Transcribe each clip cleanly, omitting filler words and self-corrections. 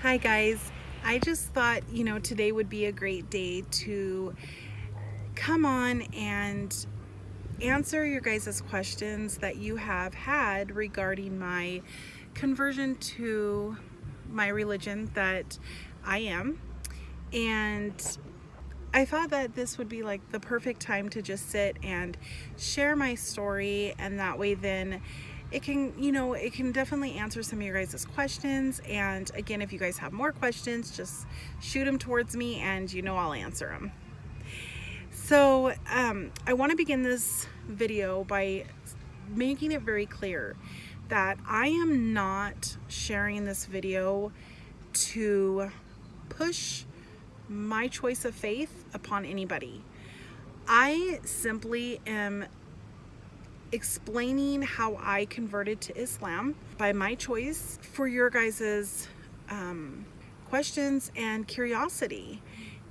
Hi guys, I just thought, today would be a great day to come on and answer your guys' questions that you have had regarding my conversion to my religion that I am. And I thought that this would be like the perfect time to just sit and share my story, and that way then it can definitely answer some of your guys' questions. And again, if you guys have more questions, just shoot them towards me and I'll answer them. So I want to begin this video by making it very clear that I am not sharing this video to push my choice of faith upon anybody. I simply am explaining how I converted to Islam by my choice for your guys's questions and curiosity.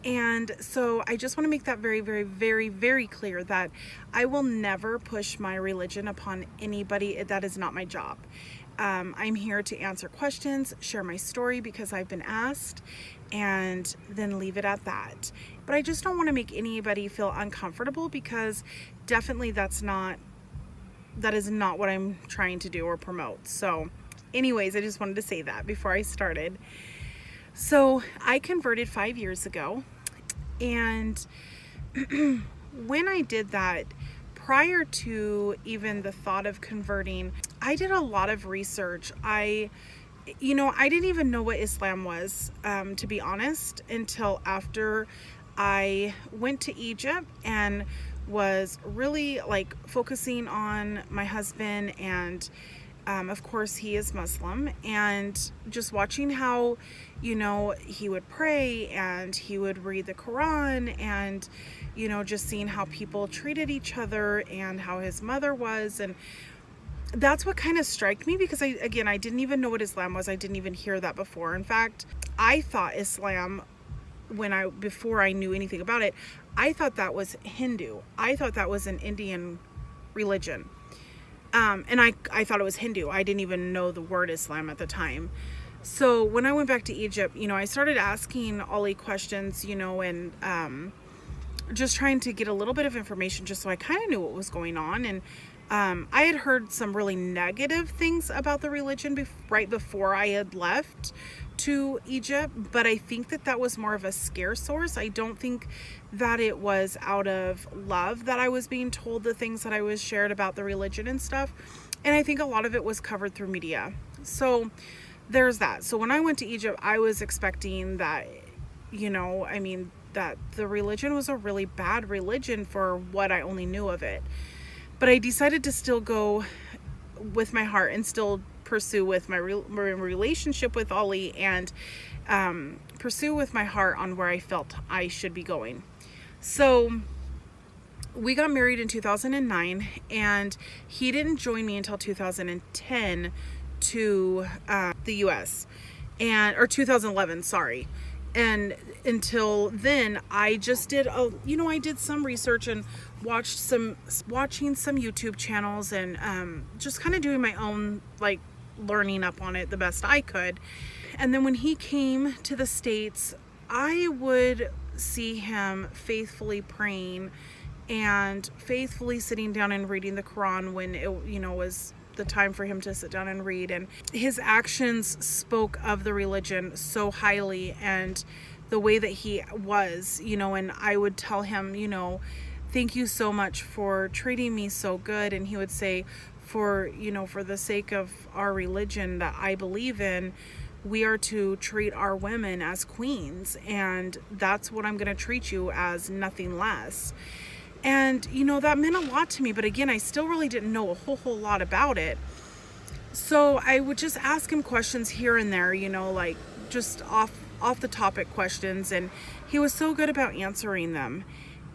And so I just want to make that very, very, very, very clear that I will never push my religion upon anybody. That is not my job. I'm here to answer questions, share my story because I've been asked, and then leave it at that. But I just don't want to make anybody feel uncomfortable, because definitely that is not what I'm trying to do or promote. So anyways, I just wanted to say that before I started. So I converted 5 years ago, and when I did that, prior to even the thought of converting, I did a lot of research. I didn't even know what Islam was, to be honest, until after I went to Egypt and was really like focusing on my husband, and of course he is Muslim, and just watching how he would pray and he would read the Quran, and just seeing how people treated each other and how his mother was. And that's what kind of struck me, because I didn't even know what Islam was. I didn't even hear that before. In fact, I thought Islam, before I knew anything about it, I thought that was Hindu. I thought that was an Indian religion. And I thought it was Hindu. I didn't even know the word Islam at the time. So when I went back to Egypt, I started asking Ollie questions, and just trying to get a little bit of information just so I kind of knew what was going on. And I had heard some really negative things about the religion right before I had left to Egypt, but I think that was more of a scare source. I don't think that it was out of love that I was being told the things that I was shared about the religion and stuff. And I think a lot of it was covered through media. So there's that. So when I went to Egypt, I was expecting that, that the religion was a really bad religion for what I only knew of it. But I decided to still go with my heart and still pursue with my relationship with Ollie, and pursue with my heart on where I felt I should be going. So we got married in 2009, and he didn't join me until 2010 to the US, or 2011, sorry. And until then, I just did I did some research and watching some YouTube channels, and just kind of doing my own learning up on it the best I could. And then when he came to the States, I would see him faithfully praying and faithfully sitting down and reading the Quran when it was the time for him to sit down and read. And his actions spoke of the religion so highly, and the way that he was, and I would tell him, thank you so much for treating me so good. And he would say, for the sake of our religion that I believe in, we are to treat our women as queens, and that's what I'm going to treat you as, nothing less. And that meant a lot to me, but again, I still really didn't know a whole lot about it. So I would just ask him questions here and there, just off the topic questions, and he was so good about answering them.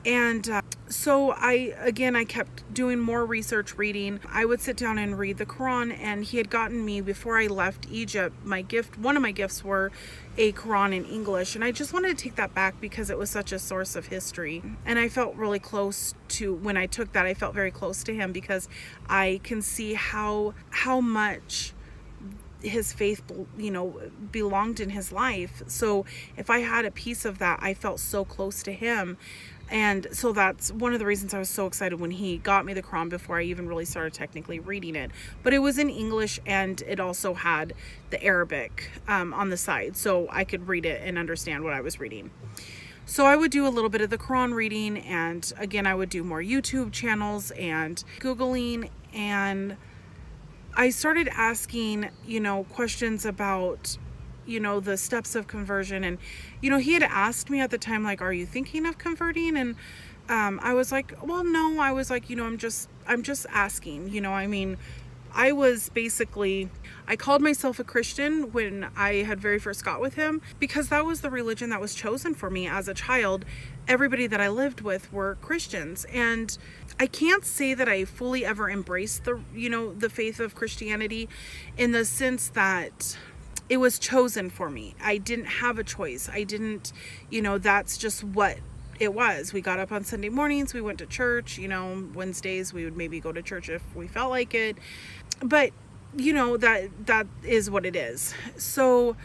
And so I kept doing more research, reading. I would sit down and read the Quran, and he had gotten me, before I left Egypt, one of my gifts were a Quran in English, and I just wanted to take that back because it was such a source of history. And I felt really close to, when I took that, I felt very close to him, because I can see how much his faith, belonged in his life. So if I had a piece of that, I felt so close to him. And so that's one of the reasons I was so excited when he got me the Quran before I even really started technically reading it. But it was in English, and it also had the Arabic on the side, so I could read it and understand what I was reading. So I would do a little bit of the Quran reading, and again, I would do more YouTube channels and Googling, and I started asking, questions about, the steps of conversion. And, he had asked me at the time, like, are you thinking of converting? And I was like, well, no. I was like, I'm just asking, I called myself a Christian when I had very first got with him, because that was the religion that was chosen for me as a child. Everybody that I lived with were Christians, and I can't say that I fully ever embraced the faith of Christianity, in the sense that it was chosen for me. I didn't have a choice. I didn't, that's just what it was. We got up on Sunday mornings, we went to church, Wednesdays we would maybe go to church if we felt like it. But, that is what it is. So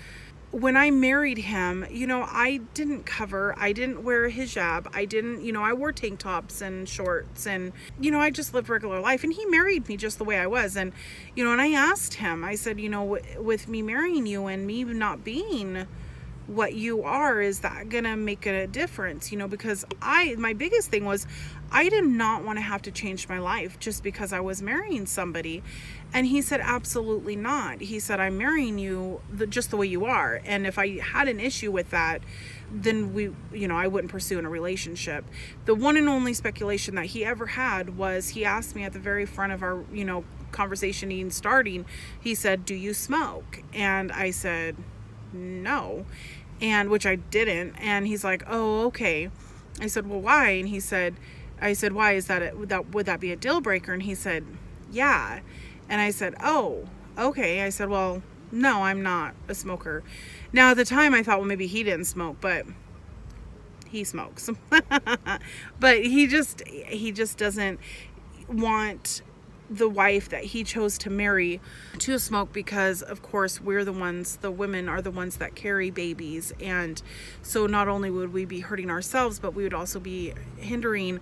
when I married him, I didn't cover, I didn't wear a hijab, I didn't, I wore tank tops and shorts, and, I just lived regular life, and he married me just the way I was. And, and I asked him, I said, with me marrying you and me not being what you are, is that gonna make a difference? Because my biggest thing was, I did not want to have to change my life just because I was marrying somebody. And he said, absolutely not. He said, I'm marrying you just the way you are. And if I had an issue with that, then I wouldn't pursue in a relationship. The one and only speculation that he ever had was, he asked me at the very front of our, conversation even starting, he said, do you smoke? And I said, no. And which I didn't. And he's like, oh, okay. I said, well, why? And I said, why is that? Would that be a deal breaker? And he said, yeah. And I said, oh, okay. I said, well, no, I'm not a smoker. Now, at the time, I thought, well, maybe he didn't smoke, but he smokes. But he just doesn't want the wife that he chose to marry to smoke, because of course the women are the ones that carry babies, and so not only would we be hurting ourselves, but we would also be hindering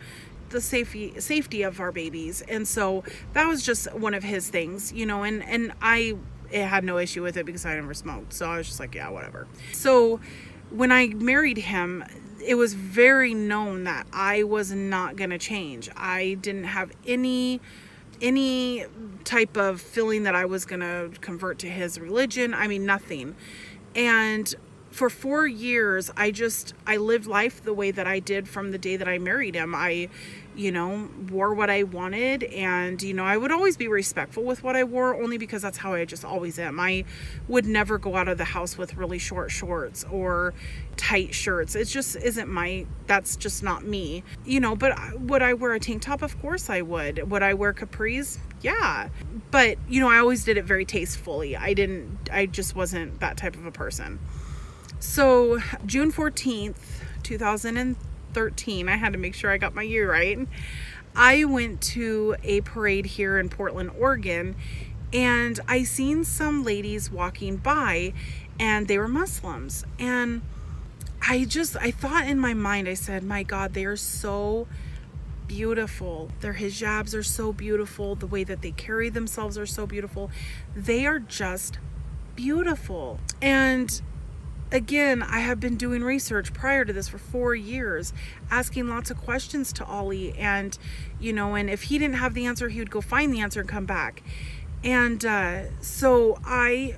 the safety of our babies. And so that was just one of his things, and I had no issue with it because I never smoked, so I was just like, yeah, whatever. So when I married him, it was very known that I was not gonna change. I didn't have any type of feeling that I was going to convert to his religion. I mean, nothing. And for 4 years, I lived life the way that I did from the day that I married him. I, wore what I wanted, and, I would always be respectful with what I wore, only because that's how I just always am. I would never go out of the house with really short shorts or tight shirts. It just isn't that's just not me, but would I wear a tank top? Of course I would. Would I wear capris? Yeah. But, I always did it very tastefully. I just wasn't that type of a person. So June 14th, 2013, I had to make sure I got my year right. I went to a parade here in Portland, Oregon, and I seen some ladies walking by, and they were Muslims. And I thought in my mind, I said, my God, they are so beautiful. Their hijabs are so beautiful. The way that they carry themselves are so beautiful. They are just beautiful. And again, I have been doing research prior to this for 4 years, asking lots of questions to Ollie, and and if he didn't have the answer, he would go find the answer and come back. And so I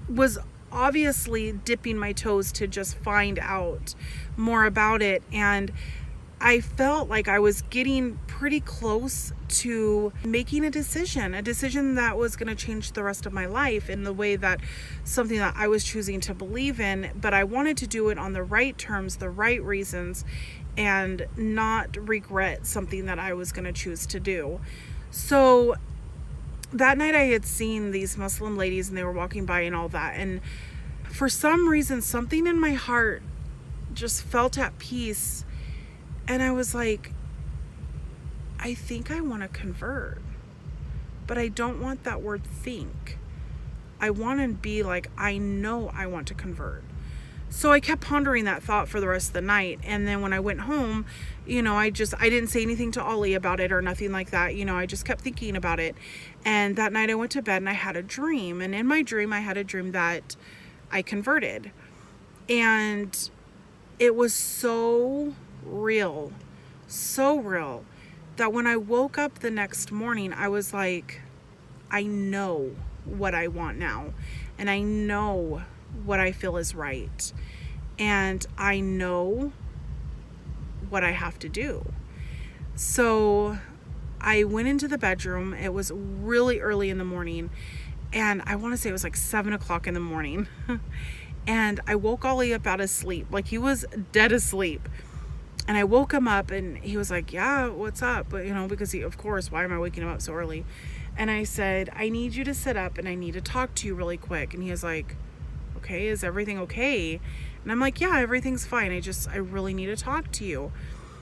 was obviously dipping my toes to just find out more about it, and I felt like I was getting pretty close to making a decision that was going to change the rest of my life in the way that something that I was choosing to believe in, but I wanted to do it on the right terms, the right reasons, and not regret something that I was going to choose to do. So that night I had seen these Muslim ladies, and they were walking by and all that, and for some reason, something in my heart just felt at peace. And I was like, I think I want to convert, but I don't want that word think. I want to be like, I know I want to convert. So I kept pondering that thought for the rest of the night. And then when I went home, I didn't say anything to Ollie about it or nothing like that. I just kept thinking about it. And that night I went to bed and I had a dream. And in my dream, I had a dream that I converted. And it was so real that when I woke up the next morning, I was like, I know what I want now. And I know what I feel is right. And I know what I have to do. So I went into the bedroom. It was really early in the morning. And I want to say it was like 7 o'clock in the morning. And I woke Ollie up out of sleep. Like, he was dead asleep. And I woke him up and he was like, yeah, what's up? But, because of course, why am I waking him up so early? And I said, I need you to sit up and I need to talk to you really quick. And he was like, okay, is everything okay? And I'm like, yeah, everything's fine. I really need to talk to you.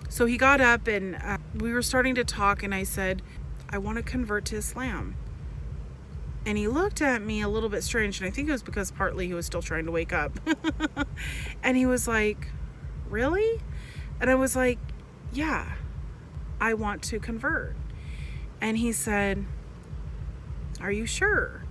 So he got up and we were starting to talk, and I said, I want to convert to Islam. And he looked at me a little bit strange, and I think it was because partly he was still trying to wake up. And he was like, really? And I was like, yeah, I want to convert. And he said, are you sure?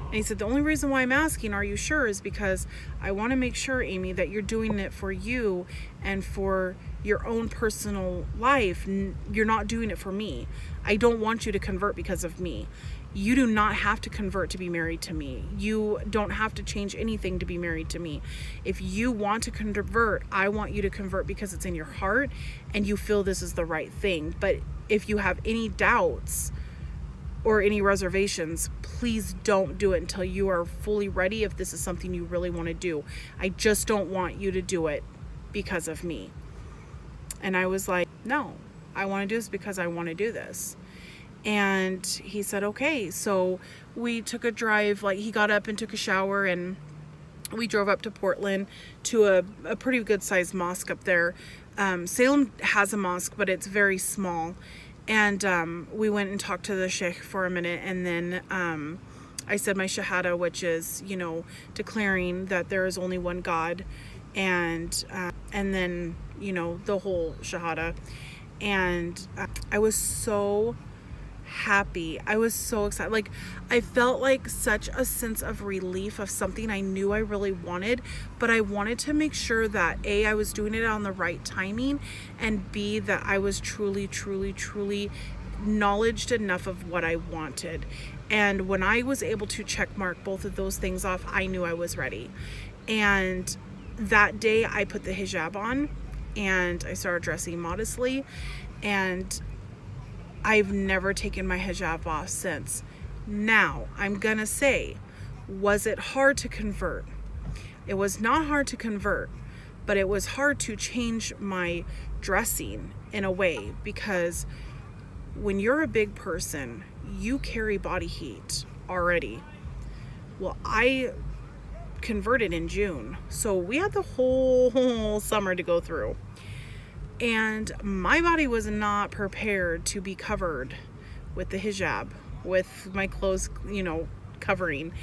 And he said, the only reason why I'm asking, are you sure, is because I want to make sure, Amy, that you're doing it for you and for your own personal life. You're not doing it for me. I don't want you to convert because of me. You do not have to convert to be married to me. You don't have to change anything to be married to me. If you want to convert, I want you to convert because it's in your heart and you feel this is the right thing. But if you have any doubts or any reservations, please don't do it until you are fully ready, if this is something you really want to do. I just don't want you to do it because of me. And I was like, no, I want to do this because I want to do this. And he said, okay. So we took a drive, like he got up and took a shower, and we drove up to Portland to a pretty good sized mosque up there. Salem has a mosque, but it's very small. And we went and talked to the sheikh for a minute, and then I said my Shahada, which is, declaring that there is only one God, and then, the whole Shahada. And I was so happy. I was so excited. Like, I felt like such a sense of relief of something I knew I really wanted, but I wanted to make sure that A, I was doing it on the right timing, and B, that I was truly knowledged enough of what I wanted. And when I was able to check mark both of those things off, I knew I was ready. And that day I put the hijab on and I started dressing modestly, and I've never taken my hijab off since. Now, I'm gonna say, was it hard to convert? It was not hard to convert, but it was hard to change my dressing in a way, because when you're a big person, you carry body heat already. Well, I converted in June, so we had the whole summer to go through. And my body was not prepared to be covered with the hijab, with my clothes, covering.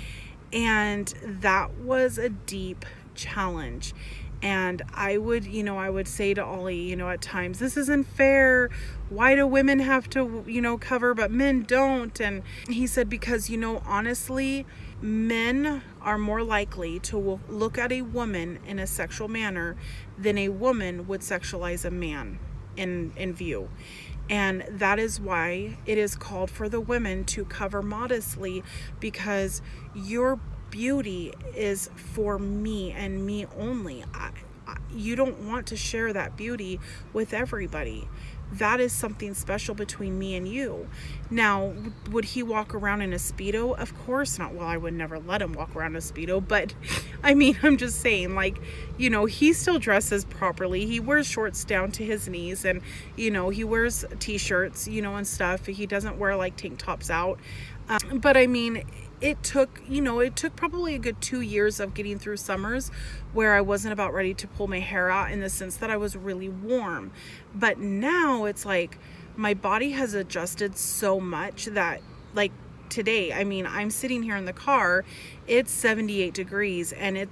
And that was a deep challenge. And I would say to Ollie, at times, this isn't fair. Why do women have to, cover, but men don't? And he said, because, honestly, men are more likely to look at a woman in a sexual manner than a woman would sexualize a man in view. And that is why it is called for the women to cover modestly, because your beauty is for me and me only. You don't want to share that beauty with everybody. That is something special between me and you. Now, would he walk around in a Speedo? Of course not. Well, I would never let him walk around in a Speedo, but I'm just saying, he still dresses properly. He wears shorts down to his knees, and, he wears t-shirts, and stuff. He doesn't wear tank tops out. But it took probably a good 2 years of getting through summers where I wasn't about ready to pull my hair out, in the sense that I was really warm. But now it's like my body has adjusted so much that today, I mean, I'm sitting here in the car, it's 78 degrees and it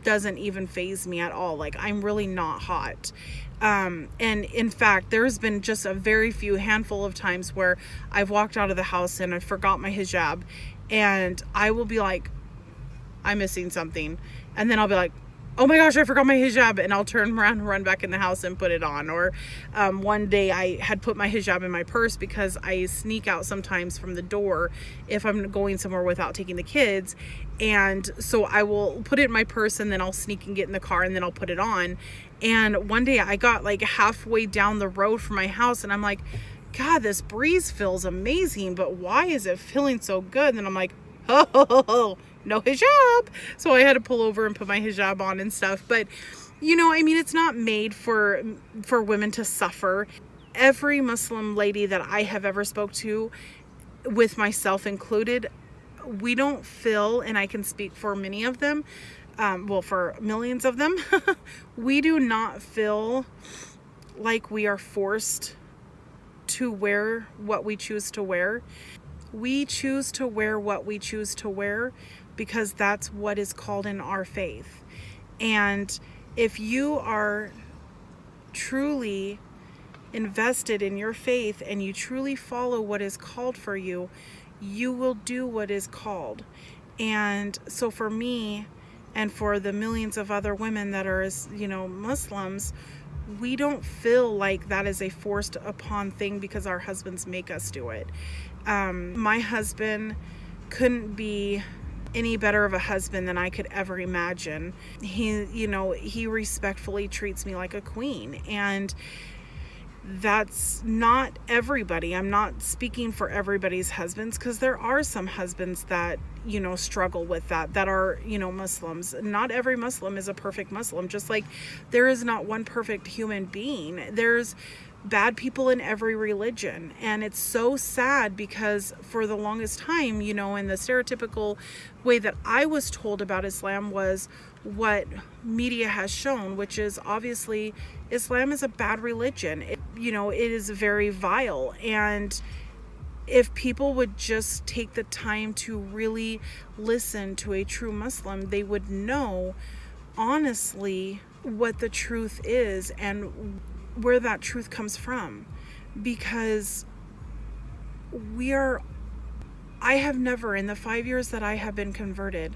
doesn't even faze me at all. Like, I'm really not hot. And in fact, there's been just a very few handful of times where I've walked out of the house and I forgot my hijab, and I will be like, I'm missing something. And then I'll be like, oh my gosh, I forgot my hijab, and I'll turn around and run back in the house and put it on. Or one day I had put my hijab in my purse because I sneak out sometimes from the door if I'm going somewhere without taking the kids. And so I will put it in my purse and then I'll sneak and get in the car and then I'll put it on. And one day I got like halfway down the road from my house and I'm like, God, this breeze feels amazing, but why is it feeling so good? And then I'm like, oh, no hijab. So I had to pull over and put my hijab on and stuff. But, you know, I mean, it's not made for women to suffer. Every Muslim lady that I have ever spoke to, with myself included, we don't feel, and I can speak for many of them, well, for millions of them, we do not feel like we are forced to wear what we choose to wear. We choose to wear what we choose to wear because that's what is called in our faith. And if you are truly invested in your faith and you truly follow what is called for you, you will do what is called. And so for me and for the millions of other women that are, you know, Muslims, we don't feel like that is a forced upon thing because our husbands make us do it. My husband couldn't be any better of a husband than I could ever imagine. He respectfully treats me like a queen, and that's not everybody. I'm not speaking for everybody's husbands, because there are some husbands that, you know, struggle with that are, you know, Muslims. Not every Muslim is a perfect Muslim, just like there is not one perfect human being. There's bad people in every religion. And it's so sad because for the longest time, you know, in the stereotypical way that I was told about Islam was what media has shown, which is obviously Islam is a bad religion. It is very vile. And if people would just take the time to really listen to a true Muslim, they would know honestly what the truth is and where that truth comes from. Because I have never, in the 5 years that I have been converted,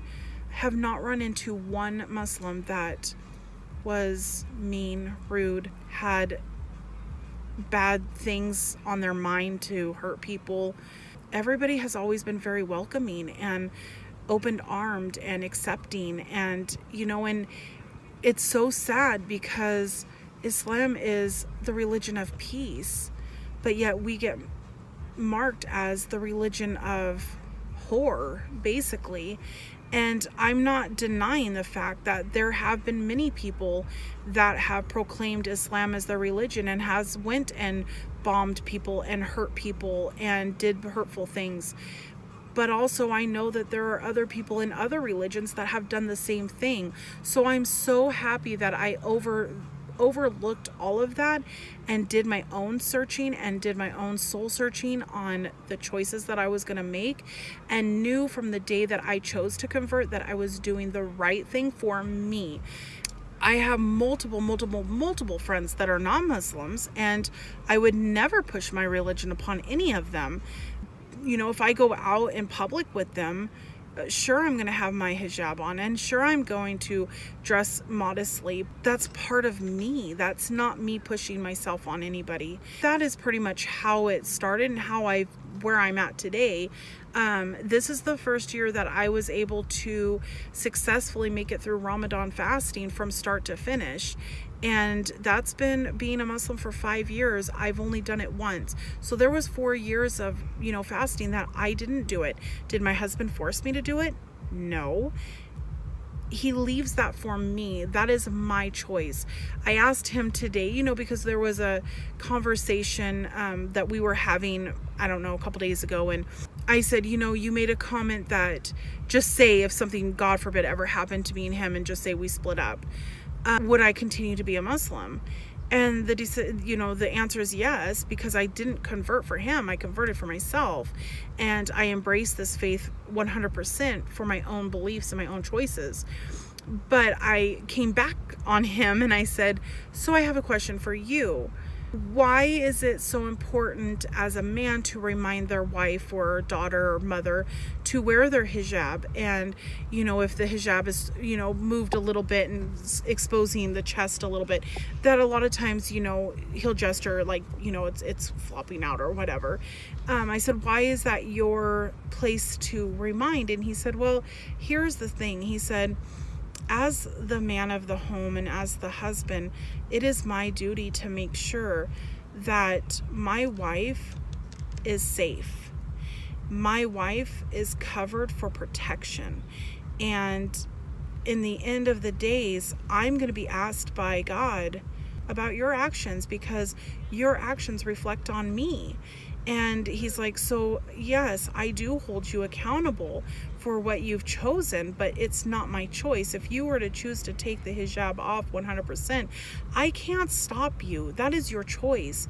have not run into one Muslim that was mean, rude, had bad things on their mind to hurt people. Everybody has always been very welcoming and open-armed and accepting. And, you know, and it's so sad because Islam is the religion of peace, but yet we get marked as the religion of horror, basically. And I'm not denying the fact that there have been many people that have proclaimed Islam as their religion and has went and bombed people and hurt people and did hurtful things. But also I know that there are other people in other religions that have done the same thing. So I'm so happy that I overlooked all of that and did my own searching and did my own soul searching on the choices that I was going to make, and knew from the day that I chose to convert that I was doing the right thing for me. I have multiple friends that are non-Muslims, and I would never push my religion upon any of them. You know, if I go out in public with them, sure, I'm going to have my hijab on, and sure, I'm going to dress modestly. That's part of me. That's not me pushing myself on anybody. That is pretty much how it started and where I'm at today. This is the first year that I was able to successfully make it through Ramadan fasting from start to finish. And that's been being a Muslim for 5 years. I've only done it once. So there was 4 years of, you know, fasting that I didn't do it. Did my husband force me to do it? No. He leaves that for me. That is my choice. I asked him today, you know, because there was a conversation that we were having, I don't know, a couple days ago. And I said, you know, you made a comment that just say if something, God forbid, ever happened to me and him, and just say we split up. Would I continue to be a Muslim? And the answer is yes, because I didn't convert for him. I converted for myself. And I embraced this faith 100% for my own beliefs and my own choices. But I came back on him and I said, so I have a question for you. Why is it so important as a man to remind their wife or daughter or mother to wear their hijab? And, if the hijab is, moved a little bit and exposing the chest a little bit, that a lot of times, he'll gesture like, it's flopping out or whatever. I said, why is that your place to remind? And he said, well, here's the thing. He said, as the man of the home and as the husband, it is my duty to make sure that my wife is safe. My wife is covered for protection. And in the end of the days, I'm going to be asked by God about your actions, because your actions reflect on me. And he's like, so yes, I do hold you accountable for what you've chosen, but it's not my choice. If you were to choose to take the hijab off 100%, I can't stop you. That is your choice.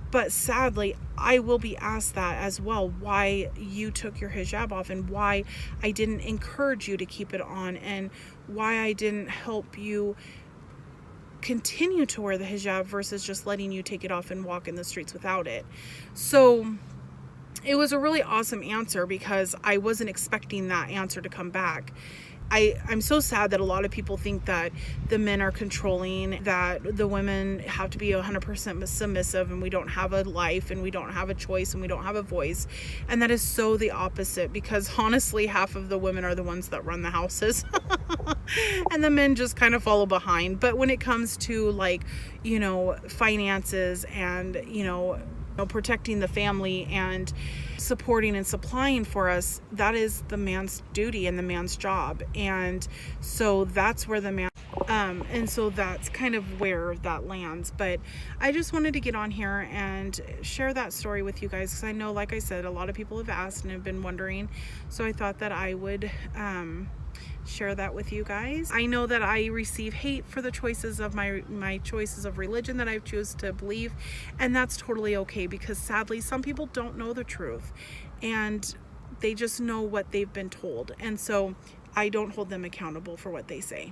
But sadly, I will be asked that as well, why you took your hijab off and why I didn't encourage you to keep it on and why I didn't help you continue to wear the hijab versus just letting you take it off and walk in the streets without it. So it was a really awesome answer, because I wasn't expecting that answer to come back. I'm so sad that a lot of people think that the men are controlling, that the women have to be 100% submissive and we don't have a life and we don't have a choice and we don't have a voice. And that is so the opposite, because honestly, half of the women are the ones that run the houses and the men just kind of follow behind. But when it comes to finances and, protecting the family and supporting and supplying for us, that is the man's duty and the man's job. And so that's where and so that's kind of where that lands. But I just wanted to get on here and share that story with you guys, because I know, like I said, a lot of people have asked and have been wondering. So I thought that I would share that with you guys. I know that I receive hate for the choices of my choices of religion that I choose to believe, and that's totally okay, because sadly some people don't know the truth and they just know what they've been told, and so I don't hold them accountable for what they say.